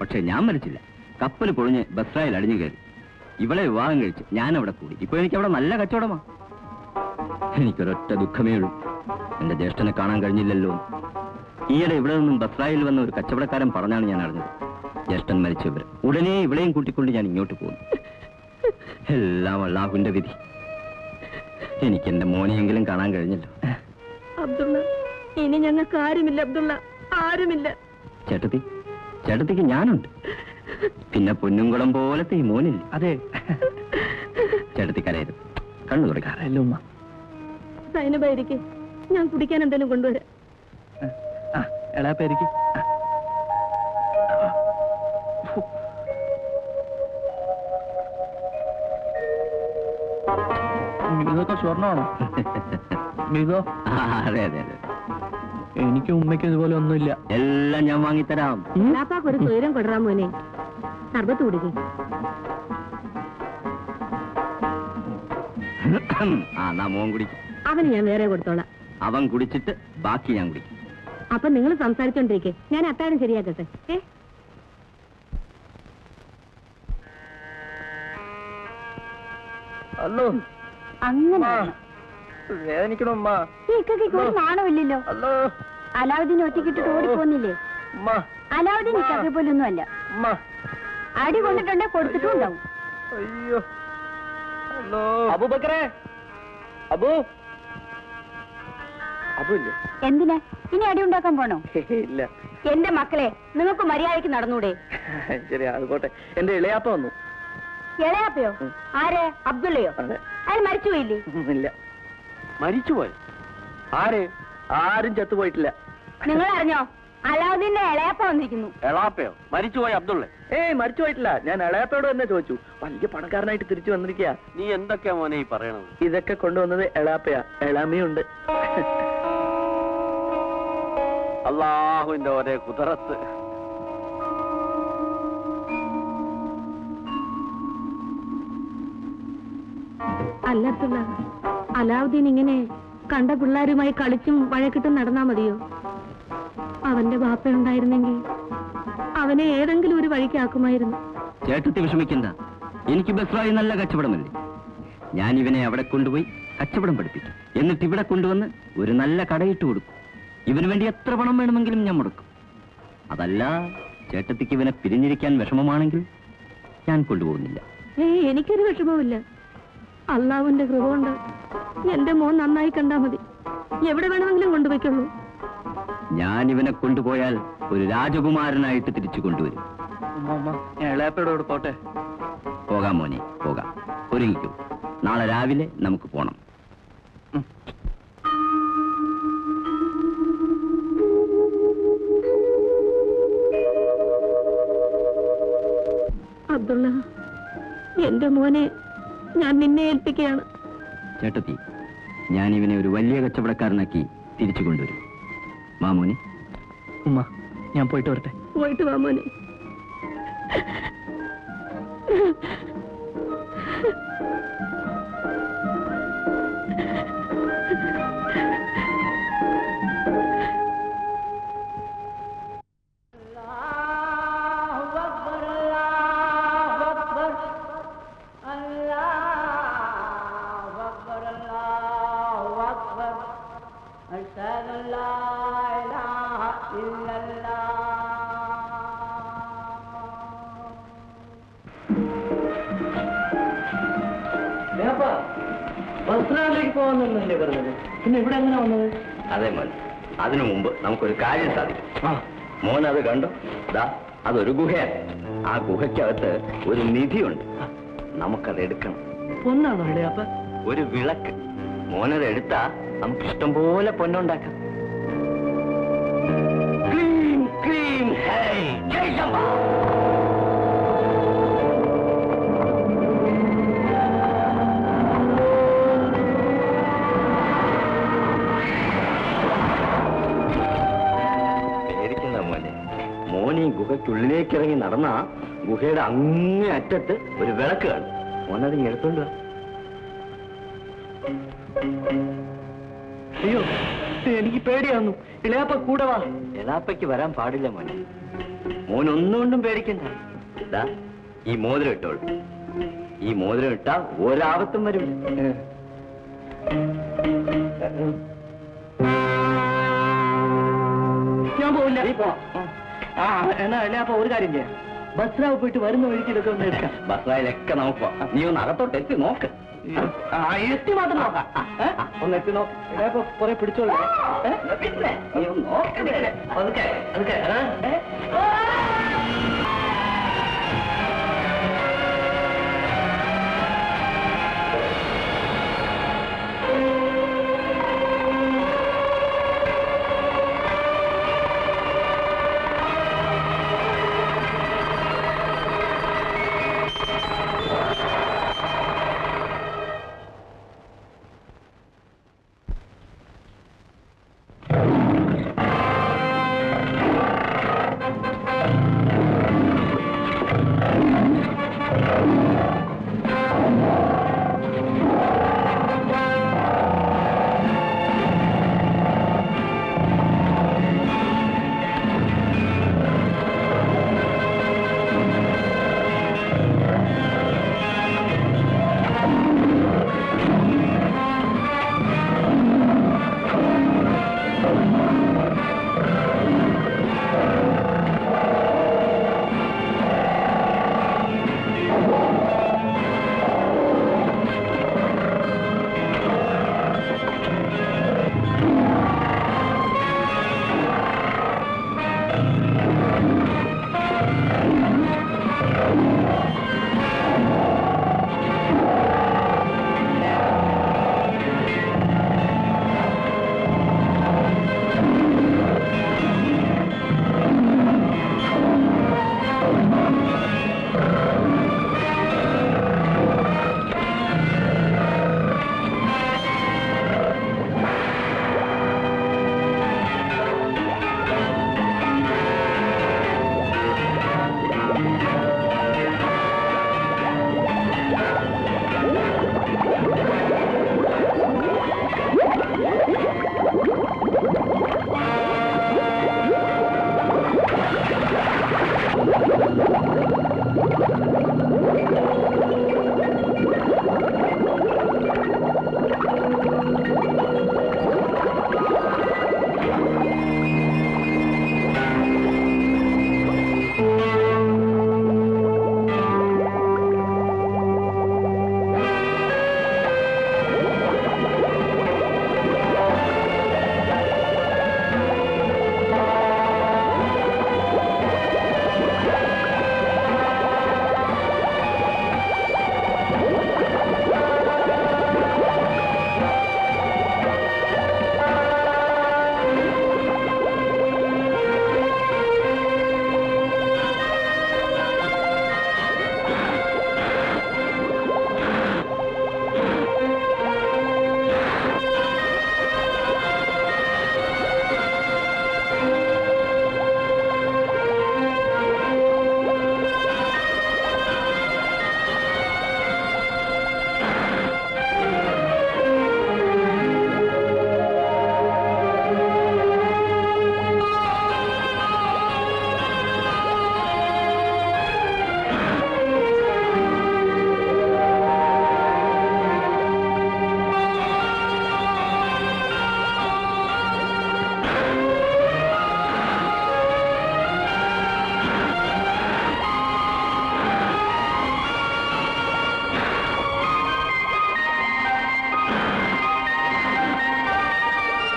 പക്ഷെ ഞാൻ മരിച്ചില്ല. കപ്പൽ പൊളിഞ്ഞ് ബസ്രായിൽ അടിഞ്ഞു കയറി. ഇവളെ വിവാഹം കഴിച്ച് ഞാൻ അവിടെ കൂടി. ഇപ്പൊ എനിക്ക് അവിടെ നല്ല കച്ചവടമാ. എനിക്കൊരൊറ്റ ദുഃഖമേ ഉള്ളൂ, എന്റെ ജ്യേഷ്ഠനെ കാണാൻ കഴിഞ്ഞില്ലല്ലോ. ഈയിടെ ഇവിടെ നിന്നും ബസ്രായിൽ വന്ന ഒരു കച്ചവടക്കാരൻ പറഞ്ഞാണ് ഞാൻ അറിഞ്ഞത്, ജ്യേഷ്ഠൻ മരിച്ചവർ. ഉടനെ ഇവിടെയും കൂട്ടിക്കൊണ്ട് ഞാൻ ഇങ്ങോട്ട് പോകുന്നു. എല്ലാം അല്ലാഹുവിന്റെ വിധി. എനിക്ക് എന്റെ മോനെയെങ്കിലും കാണാൻ കഴിഞ്ഞല്ലോ. അബ്ദുള്ള, ഇനി ഞങ്ങൾക്ക് ആരുമില്ല അബ്ദുള്ള, ആരുമില്ല. ചേട്ടത്തിക്ക് ഞാനുണ്ട്. പിന്നെ പൊന്നുംകുളം പോലത്തെ ഈ മോനില്ല. അതെ, ചേട്ടത്തി കരയരുത്, കണ്ണു തുടക്കാറല്ലോ. ഉമ്മ സൈനബായിരിക്കെ, ഞാൻ കുടിക്കാൻ എന്തെങ്കിലും കൊണ്ടുവരാം. എളാപ്പേരിക്ക് ഇതൊക്കെ സ്വർണ്ണമാണോ? ഇതോ? അതെ അതെ അതെ. എനിക്ക് ഉമ്മയ്ക്ക് ഇതുപോലെ ഒന്നുമില്ല. എല്ലാം ഞാൻ വാങ്ങിത്തരാം. ഒരു സ്വൈരം കൊടുറാൻ മോനെ, സർബത്ത് കുടിക്കും. മോൻ കുടിക്കും. അവന് ഞാൻ വേറെ കൊടുത്തോളാം. അവൻ കുടിച്ചിട്ട് ബാക്കി ഞാൻ കുടിക്കും. അപ്പൊ നിങ്ങൾ സംസാരിച്ചോണ്ടിരിക്കെ, ഞാൻ അത്താഴം ശരിയാക്കട്ടെ. അല്ലോ, അങ്ങനെ വേദനിക്കണോ ഉമ്മ? നാണമില്ലല്ലോ. അലാവുദ്ദീൻ ഒറ്റക്കിട്ടിട്ട് ഓടിപ്പോന്നില്ലേ? അലാവുദ്ദീൻ ഇക്കാക്കെ പോലൊന്നും അല്ല. അടി കൊണ്ടിട്ടുണ്ടെ കൊടുത്തിട്ടുണ്ടാവും. അയ്യോ, അബൂബക്കറേ, അബു ഇല്ലേ? എന്തിനാ ഇനി അടി ഉണ്ടാക്കാൻ പോണോ? ഇല്ല. എന്റെ മക്കളെ, നിങ്ങൾക്ക് മര്യാദയ്ക്ക് നടന്നൂടെ? ശരി, അതുപോട്ടെ. എന്റെ ഇളയാപ്പ വന്നു. ഇളയാപ്പയോ? ആര്? അബ്ദുള്ളയോ? അയാൾ മരിച്ചുപോയില്ലേ? ഇല്ല. മരിച്ചുപോയി? ആരും ചത്തുപോയിട്ടില്ല. നിങ്ങൾ അറിഞ്ഞോ? അലാവുദ്ദീന്റെ ഇളയാപ്പ വന്നിരിക്കുന്നു. എളാപ്പയോ? മരിച്ചുപോയി അബ്ദുള്ള? മരിച്ചുപോയിട്ടില്ല. ഞാൻ എളയാപ്പയോട് തന്നെ ചോദിച്ചു. വലിയ പണക്കാരനായിട്ട് തിരിച്ചു വന്നിരിക്കുക. നീ എന്തൊക്കെയാ മോനെ ഈ പറയണത്? ഇതൊക്കെ കൊണ്ടുവന്നത് എളാപ്പയാ. എളാമയുണ്ട്. അല്ലാഹുവിന്റെ ഒരേ കുതിരത്ത്. അല്ലത്തുള്ള അലാവുദ്ദീൻ ഇങ്ങനെ കണ്ട പിള്ളേരുമായി കളിച്ചും വഴക്കിട്ടും നടന്നാ മതിയോ? അവന്റെ ബാപ്പ ഉണ്ടായിരുന്നെങ്കിൽ അവനെ ഏതെങ്കിലും ഒരു വഴിക്കാക്കുമായിരുന്നു. ചേട്ടത്തി വിഷമിക്കണ്ട, എനിക്ക് ബസ്രായി നല്ല കച്ചവടമല്ലേ. ഞാൻ ഇവനെ അവിടെ കൊണ്ടുപോയി കച്ചവടം പഠിപ്പിക്കും. എന്നിട്ട് ഇവിടെ കൊണ്ടുവന്ന് ഒരു നല്ല കടയിട്ട് കൊടുക്കും. ഇവന് വേണ്ടി എത്ര പണം വേണമെങ്കിലും ഞാൻ മുടക്കും. അതല്ല, ചേട്ടത്തിക്ക് ഇവനെ പിരിഞ്ഞിരിക്കാൻ വിഷമമാണെങ്കിൽ ഞാൻ കൊണ്ടുപോകുന്നില്ല. എനിക്കൊരു വിഷമവുമില്ല. അള്ളാഹുവിന്റെ കൃപ കൊണ്ട് എന്റെ മോൻ നന്നായി കണ്ടാ മതി. എവിടെ വേണമെങ്കിലും കൊണ്ടുപോയിക്കുള്ളൂ. ഞാൻ ഇവനെ കൊണ്ടുപോയാൽ ഒരു രാജകുമാരനായിട്ട് തിരിച്ചു കൊണ്ടുവരും. ഞാൻ ഇളയപ്പയോട് പോട്ടെ? പോകാം മോനെ, പോകാം. ഒരുങ്ങിക്കൂ, നാളെ രാവിലെ നമുക്ക് പോണം. അബ്ദുള്ള, എന്റെ മോനെ ഞാൻ നിന്നെ ഏൽപ്പിക്കുകയാണ്. ചേട്ടത്തി, ഞാൻ ഇവനെ ഒരു വലിയ കച്ചവടക്കാരനാക്കി തിരിച്ചു കൊണ്ടുവരും. മാമോനെ. ഉമ്മ, ഞാൻ പോയിട്ട് വരട്ടെ? പോയിട്ട് വാ മോനെ. ബസ്രായിലേക്ക് പോകാന്നല്ലേ പറഞ്ഞത്? പിന്നെ ഇവിടെ എങ്ങനെ വന്നത്? അതെ മോൻ, അതിനു മുമ്പ് നമുക്കൊരു കാര്യം സാധിക്കും. മോൻ അത് കണ്ടോ? ദാ അതൊരു ഗുഹയാണ്. ആ ഗുഹയ്ക്കകത്ത് ഒരു നിധിയുണ്ട്. നമുക്കത് എടുക്കണം. പൊന്നാണോ ഇളയാപ്പ? ഒരു വിളക്ക്. മോനത് എടുത്താ നമുക്ക് ഇഷ്ടം പോലെ പൊന്നുണ്ടാക്കാം. ക്ലീം ക്ലീം ഹേ ജയ് ശംഭോ. മോനീ ഗുഹയ്ക്കുള്ളിലേക്ക് ഇറങ്ങി നടന്ന ഗുഹയുടെ അങ്ങേ അറ്റത്ത് ഒരു വിളക്ക് കാണും. മോനത് എടുത്തോണ്ട് വാ. അയ്യോ, എനിക്ക് പേടിയാവുന്നു. ഇളയാപ്പ കൂടെ വാ. എളാപ്പയ്ക്ക് വരാൻ പാടില്ല മോനെ. മോനൊന്നുകൊണ്ടും പേടിക്കണ്ട. ദാ, ഈ മോതിരം ഇട്ടോളൂ. ഈ മോതിരം ഇട്ടാ ഒരാപത്തും വരും. ഞാൻ പോവില്ല. എന്നാ അപ്പൊ ഒരു കാര്യം ചെയ്യാം, ബസ്രാവ് പോയിട്ട് വരുന്ന വഴിക്ക് ഇതൊക്കെ ഒന്ന് എടുക്കാം. ബസ്സായാലൊക്കെ നമുക്ക് പോവാം. നീ ഒന്ന് അകത്തോട്ട് എത്തി നോക്ക്. എത്തി മാത്രം നോക്കാം. ഒന്ന് എത്തി നോക്കാം. കുറെ പിടിച്ചോളൂ. പിന്നെ നീ ഒന്ന് നോക്ക്. അതൊക്കെ അതൊക്കെ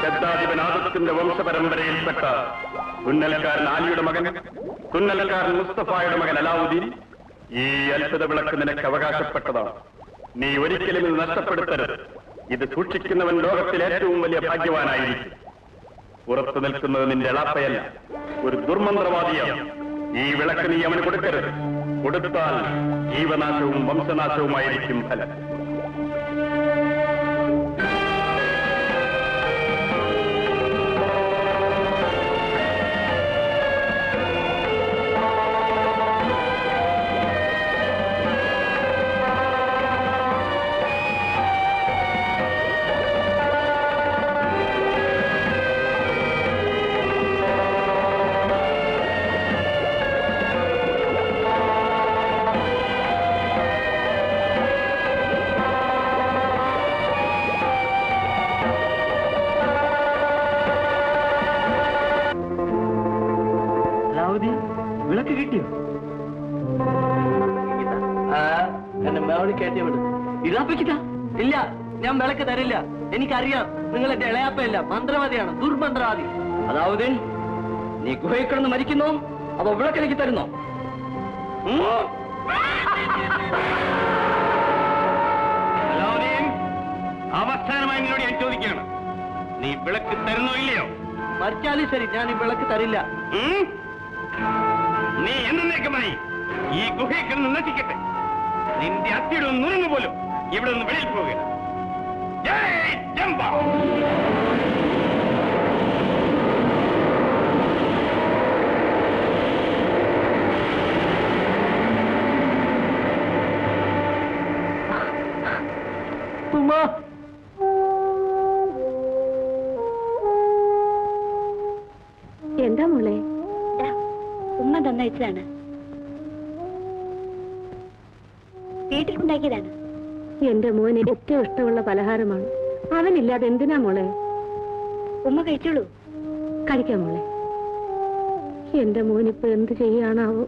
ശബ്ദാധിപനാഥത്തിന്റെ വംശപരമ്പരയിൽപ്പെട്ട തുന്നൽക്കാരൻ ആലിയുടെ മകൻ, തുന്നൽക്കാരൻ മുസ്തഫായുടെ മകൻ അലാവുദ്ദീൻ, ഈ അത്ഭുത വിളക്ക് നിനക്ക് അവകാശപ്പെട്ടതാണ്. നീ ഒരിക്കലും ഇത് നഷ്ടപ്പെടുത്തരുത്. ഇത് സൂക്ഷിക്കുന്നവൻ ലോകത്തിലെ ഏറ്റവും വലിയ ഭാഗ്യവാനായിരിക്കും. പുറത്തു നിൽക്കുന്നത് നിന്റെ എളാപ്പയല്ല, ഒരു ദുർമന്ത്രവാദിയാണ്. ഈ വിളക്ക് നീ അവന് കൊടുക്കരുത്. കൊടുത്താൽ ജീവനാശവും വംശനാശവുമായിരിക്കും ഫലം. കിട്ടിയോ? എന്നെ മേളി കയറ്റി വിട്. ഇതാപ്പിക്കിട്ടാ ഇല്ല, ഞാൻ വിളക്ക് തരില്ല. എനിക്കറിയാം നിങ്ങൾ എന്റെ ഇളയാപ്പയല്ല, മന്ത്രവാദിയാണ്, ദുർമന്ത്രവാദി. അതാവത് നീ ഗുഹയിൽ കിടന്ന് മരിക്കുന്നോ അതോ വിളക്കിലേക്ക് തരുന്നോ? അവസാനമായി നിന്നോട് ഞാൻ ചോദിക്കുകയാണ്, നീ വിളക്ക് തരുന്നോ ഇല്ലയോ? മരിച്ചാലും ശരി, ഞാൻ ഈ വിളക്ക് തരില്ല. നീ എന്നേക്കുമായി ഈ ഗുഹയിൽ കിടന്ന് നശിക്കട്ടെ. നിന്റെ അത്തിയുടെ നുറുങ്ങ് പോലും ഇവിടെ നിന്ന് വെളിയിൽ പോവുക. ജയ് ജംബ. എന്താ മോളെ? ഉമ്മ തന്നയച്ചതാണ്, വീട്ടിലുണ്ടാക്കിയതാണ്. എന്റെ മോന് ഏറ്റവും ഇഷ്ടമുള്ള പലഹാരമാണ്. അവനില്ലാതെ എന്തിനാ മോളെ? ഉമ്മ കഴിച്ചോളൂ. കഴിക്കാം മോളെ. എന്റെ മോനിപ്പോ എന്ത് ചെയ്യാനാവോ?